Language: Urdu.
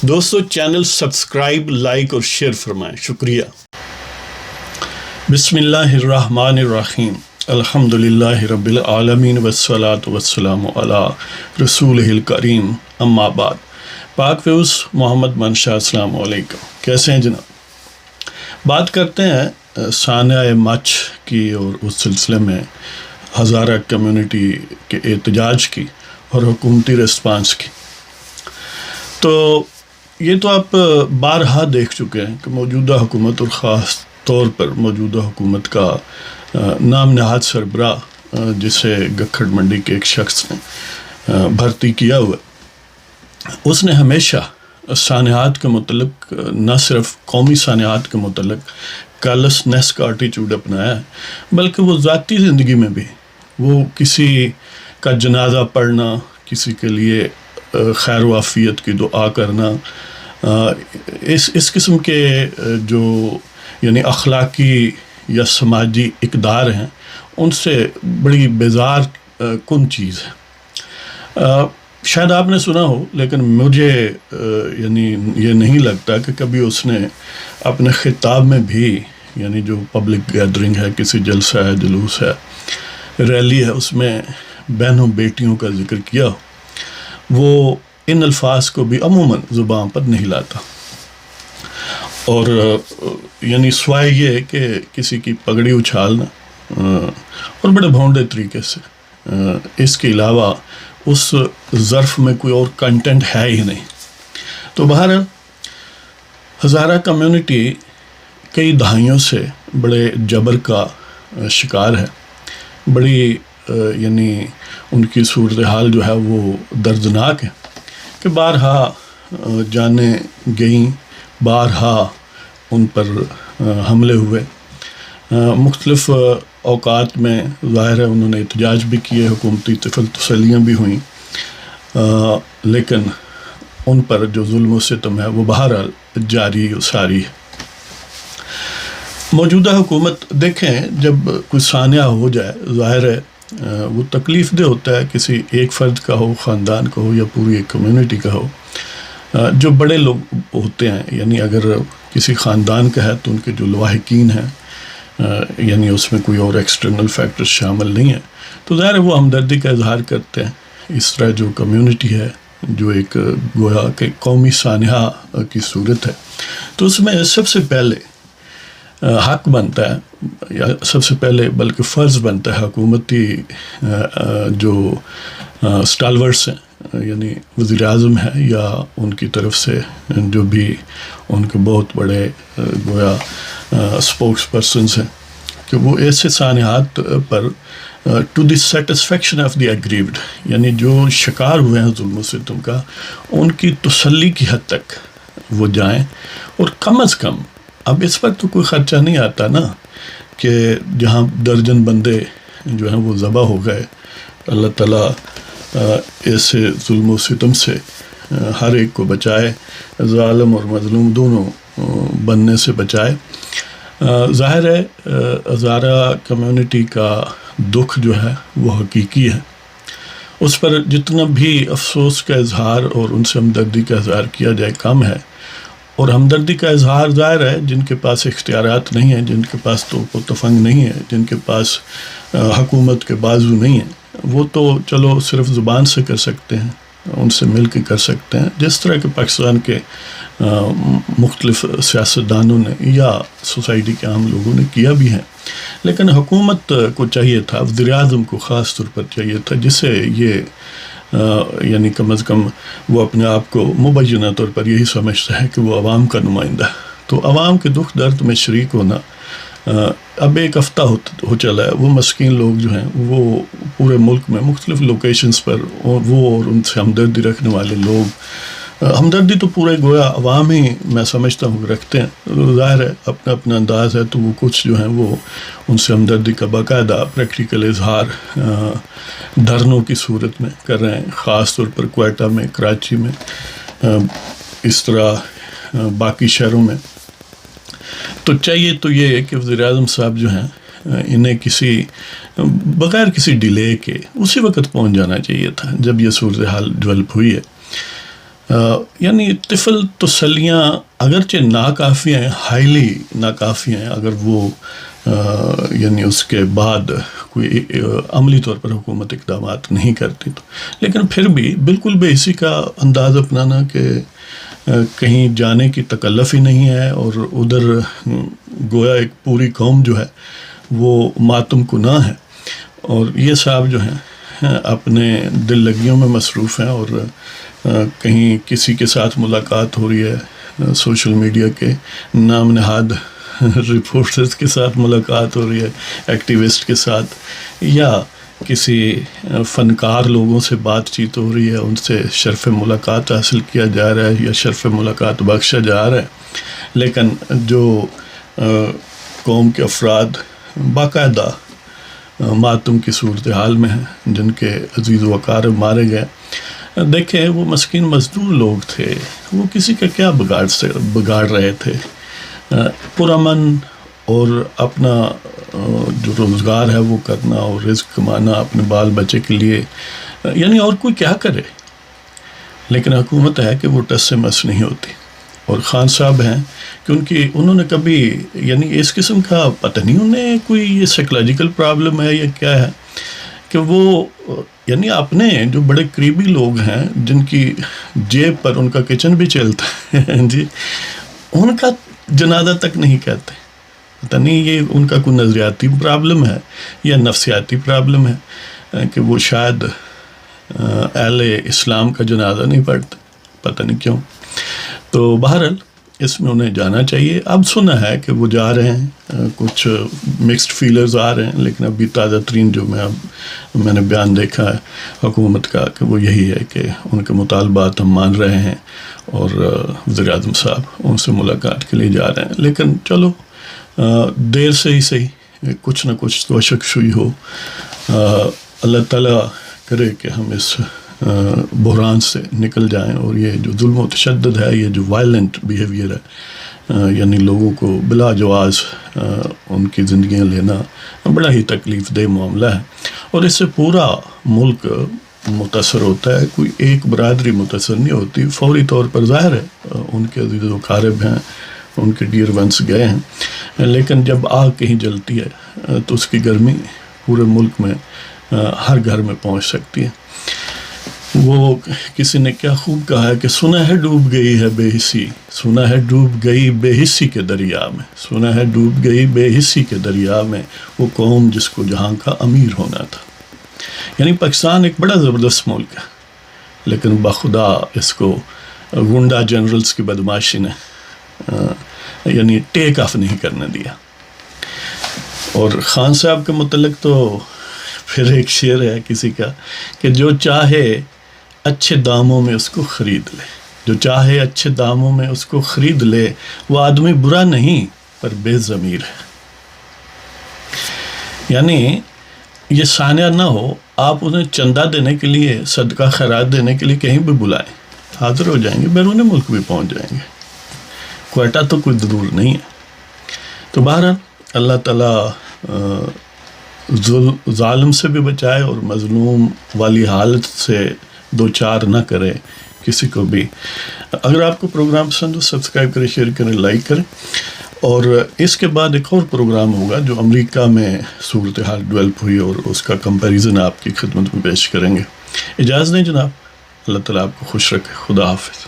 دوستو چینل سبسکرائب لائک اور شیئر فرمائیں، شکریہ۔ بسم اللہ الرحمن الرحیم، الحمد للہ رب العالمین والصلاة والسلام علی رسولہ الکریم، اما بعد۔ پاک فیوز محمد منشا، السلام علیکم، کیسے ہیں جناب؟ بات کرتے ہیں سانحہ مچھ کی اور اس سلسلے میں ہزارہ کمیونٹی کے احتجاج کی اور حکومتی ریسپانس کی۔ تو یہ تو آپ بارہا دیکھ چکے ہیں کہ موجودہ حکومت اور خاص طور پر موجودہ حکومت کا نام نہاد سربراہ جسے گکھڑ منڈی کے ایک شخص نے بھرتی کیا ہوا، اس نے ہمیشہ سانحات کے متعلق نہ صرف قومی سانحات کے متعلق کالس نیس کا ایٹیچیوڈ اپنایا ہے، بلکہ وہ ذاتی زندگی میں بھی وہ کسی کا جنازہ پڑھنا، کسی کے لیے خیر و عافیت کی دعا کرنا، اس قسم کے جو یعنی اخلاقی یا سماجی اقدار ہیں، ان سے بڑی بیزار کن چیز ہے۔ شاید آپ نے سنا ہو، لیکن مجھے یعنی یہ نہیں لگتا کہ کبھی اس نے اپنے خطاب میں بھی یعنی جو پبلک گیدرنگ ہے، کسی جلسہ ہے، جلوس ہے، ریلی ہے، اس میں بہنوں بیٹیوں کا ذکر کیا ہو۔ وہ ان الفاظ کو بھی عموماً زبان پر نہیں لاتا، اور یعنی سوائے یہ کہ کسی کی پگڑی اچھالنا اور بڑے بھونڈے طریقے سے، اس کے علاوہ اس ظرف میں کوئی اور کنٹینٹ ہے ہی نہیں۔ تو بہرحال ہزارہ کمیونٹی کئی دہائیوں سے بڑے جبر کا شکار ہے، بڑی یعنی ان کی صورتحال جو ہے وہ دردناک ہے کہ بارہا جانیں گئیں، بارہا ان پر حملے ہوئے، مختلف اوقات میں ظاہر ہے انہوں نے احتجاج بھی کیے، حکومتی طفل تسلیاں بھی ہوئیں، لیکن ان پر جو ظلم و ستم ہے وہ بہرحال جاری و ساری ہے۔ موجودہ حکومت دیکھیں، جب کوئی سانحہ ہو جائے، ظاہر ہے وہ تکلیف دہ ہوتا ہے، کسی ایک فرد کا ہو، خاندان کا ہو، یا پوری ایک کمیونٹی کا ہو۔ جو بڑے لوگ ہوتے ہیں، یعنی اگر کسی خاندان کا ہے تو ان کے جو لواحقین ہیں، یعنی اس میں کوئی اور ایکسٹرنل فیکٹر شامل نہیں ہے، تو ظاہر ہے وہ ہمدردی کا اظہار کرتے ہیں۔ اس طرح جو کمیونٹی ہے، جو ایک گویا کہ قومی سانحہ کی صورت ہے، تو اس میں سب سے پہلے حق بنتا ہے، یا سب سے پہلے بلکہ فرض بنتا ہے حکومتی جو اسٹالورٹس ہیں، یعنی وزیر اعظم ہے یا ان کی طرف سے جو بھی ان کے بہت بڑے گویا اسپوکس پرسنز ہیں، کہ وہ ایسے سانحات پر to the satisfaction of the aggrieved, یعنی جو شکار ہوئے ہیں ظلم و ستم کا، ان کی تسلی کی حد تک وہ جائیں، اور کم از کم اب اس پر تو کوئی خرچہ نہیں آتا نا، کہ جہاں درجن بندے جو ہیں وہ ذبح ہو گئے، اللہ تعالیٰ ایسے ظلم و ستم سے ہر ایک کو بچائے، ظالم اور مظلوم دونوں بننے سے بچائے۔ ظاہر ہے ہزارہ کمیونٹی کا دکھ جو ہے وہ حقیقی ہے، اس پر جتنا بھی افسوس کا اظہار اور ان سے ہمدردی کا اظہار کیا جائے کم ہے، اور ہمدردی کا اظہار ظاہر ہے جن کے پاس اختیارات نہیں ہیں، جن کے پاس توپ و تفنگ نہیں ہے، جن کے پاس حکومت کے بازو نہیں ہیں، وہ تو چلو صرف زبان سے کر سکتے ہیں، ان سے مل کے کر سکتے ہیں، جس طرح کہ پاکستان کے مختلف سیاستدانوں نے یا سوسائٹی کے عام لوگوں نے کیا بھی ہے۔ لیکن حکومت کو چاہیے تھا، وزیر اعظم کو خاص طور پر چاہیے تھا، جسے یہ یعنی کم از کم وہ اپنے آپ کو مبینہ طور پر یہی سمجھتا ہے کہ وہ عوام کا نمائندہ ہے، تو عوام کے دکھ درد میں شریک ہونا۔ اب ایک ہفتہ ہو چلا ہے، وہ مسکین لوگ جو ہیں وہ پورے ملک میں مختلف لوکیشنز پر، وہ اور ان سے ہمدردی رکھنے والے لوگ، ہمدردی تو پورے گویا عوام ہی میں سمجھتا ہوں رکھتے ہیں، ظاہر ہے اپنا اپنا انداز ہے، تو وہ کچھ جو ہیں وہ ان سے ہمدردی کا باقاعدہ پریکٹیکل اظہار دھرنوں کی صورت میں کر رہے ہیں، خاص طور پر کوئٹہ میں، کراچی میں، اس طرح باقی شہروں میں۔ تو چاہیے تو یہ ہے کہ وزیر اعظم صاحب جو ہیں انہیں بغیر کسی ڈیلے کے اسی وقت پہنچ جانا چاہیے تھا جب یہ صورتحال ڈیولپ ہوئی ہے۔ یعنی طفل تسلیاں اگرچہ ناکافی ہیں، ہائیلی ناکافی ہیں، اگر وہ یعنی اس کے بعد کوئی عملی طور پر حکومت اقدامات نہیں کرتی تو، لیکن پھر بھی بالکل بے حسی کا انداز اپنانا کہ کہیں جانے کی تکلف ہی نہیں ہے، اور ادھر گویا ایک پوری قوم جو ہے وہ ماتم کناں ہے، اور یہ صاحب جو ہیں اپنے دل لگیوں میں مصروف ہیں، اور کہیں کسی کے ساتھ ملاقات ہو رہی ہے، سوشل میڈیا کے نام نہاد رپورٹرز کے ساتھ ملاقات ہو رہی ہے، ایکٹیوسٹ کے ساتھ، یا کسی فنکار لوگوں سے بات چیت ہو رہی ہے، ان سے شرف ملاقات حاصل کیا جا رہا ہے یا شرف ملاقات بخشا جا رہا ہے، لیکن جو قوم کے افراد باقاعدہ ماتم کی صورتحال میں ہیں، جن کے عزیز و اقارب مارے گئے، دیکھیں وہ مسکین مزدور لوگ تھے، وہ کسی کا کیا بگاڑ رہے تھے، پرامن اور اپنا جو روزگار ہے وہ کرنا اور رزق کمانا اپنے بال بچے کے لیے، یعنی اور کوئی کیا کرے، لیکن حکومت ہے کہ وہ ٹس سے مس نہیں ہوتی، اور خان صاحب ہیں کہ انہوں نے کبھی یعنی اس قسم کا پتہ نہیں انہیں کوئی یہ سائیکولوجیکل پرابلم ہے یا کیا ہے، کہ وہ یعنی اپنے جو بڑے قریبی لوگ ہیں جن کی جیب پر ان کا کچن بھی چلتا ہے جی، ان کا جنازہ تک نہیں کہتے، پتہ نہیں یہ ان کا کوئی نظریاتی پرابلم ہے یا نفسیاتی پرابلم ہے کہ وہ شاید اہل اسلام کا جنازہ نہیں پڑھتے، پتہ نہیں کیوں۔ تو بہرحال اس میں انہیں جانا چاہیے۔ اب سنا ہے کہ وہ جا رہے ہیں، کچھ مکسڈ فیلرز آ رہے ہیں، لیکن ابھی تازہ ترین جو میں نے بیان دیکھا ہے حکومت کا کہ وہ یہی ہے کہ ان کے مطالبات ہم مان رہے ہیں، اور وزیر اعظم صاحب ان سے ملاقات کے لیے جا رہے ہیں، لیکن چلو دیر سے ہی صحیح کچھ نہ کچھ تو اشکشوئی ہو۔ اللہ تعالیٰ کرے کہ ہم اس بحران سے نکل جائیں، اور یہ جو ظلم و تشدد ہے، یہ جو وائلنٹ بیہیویئر ہے، یعنی لوگوں کو بلا جواز ان کی زندگیاں لینا بڑا ہی تکلیف دہ معاملہ ہے، اور اس سے پورا ملک متاثر ہوتا ہے، کوئی ایک برادری متاثر نہیں ہوتی۔ فوری طور پر ظاہر ہے ان کے عزیز و اقارب ہیں، ان کے ڈیئر ونس گئے ہیں، لیکن جب آگ کہیں جلتی ہے تو اس کی گرمی پورے ملک میں ہر گھر میں پہنچ سکتی ہے۔ وہ کسی نے کیا خوب کہا ہے کہ سنا ہے ڈوب گئی ہے بے حسی، سنا ہے ڈوب گئی بے حسی کے دریا میں، سنا ہے ڈوب گئی بے حسی کے دریا میں وہ قوم جس کو جہاں کا امیر ہونا تھا۔ یعنی پاکستان ایک بڑا زبردست ملک ہے، لیکن بخدا اس کو گنڈا جنرلز کی بدماشی نے یعنی ٹیک آف نہیں کرنے دیا۔ اور خان صاحب کے متعلق تو پھر ایک شعر ہے کسی کا کہ جو چاہے اچھے داموں میں اس کو خرید لے، جو چاہے اچھے داموں میں اس کو خرید لے، وہ آدمی برا نہیں پر بے ضمیر ہے۔ یعنی یہ سانیہ نہ ہو، آپ انہیں چندہ دینے کے لیے، صدقہ خیرات دینے کے لیے کہیں بھی بلائیں، حاضر ہو جائیں گے، بیرون ملک بھی پہنچ جائیں گے، کوئٹہ تو کوئی ضرور نہیں ہے۔ تو بہرحال اللہ تعالیٰ ظالم سے بھی بچائے اور مظلوم والی حالت سے دو چار نہ کرے کسی کو بھی۔ اگر آپ کو پروگرام پسند ہو سبسکرائب کریں، شیئر کریں، لائک کریں، اور اس کے بعد ایک اور پروگرام ہوگا جو امریکہ میں صورتحال ڈیولپ ہوئی اور اس کا کمپیریزن آپ کی خدمت میں پیش کریں گے۔ اجازت دیں جناب، اللہ تعالیٰ آپ کو خوش رکھے، خدا حافظ۔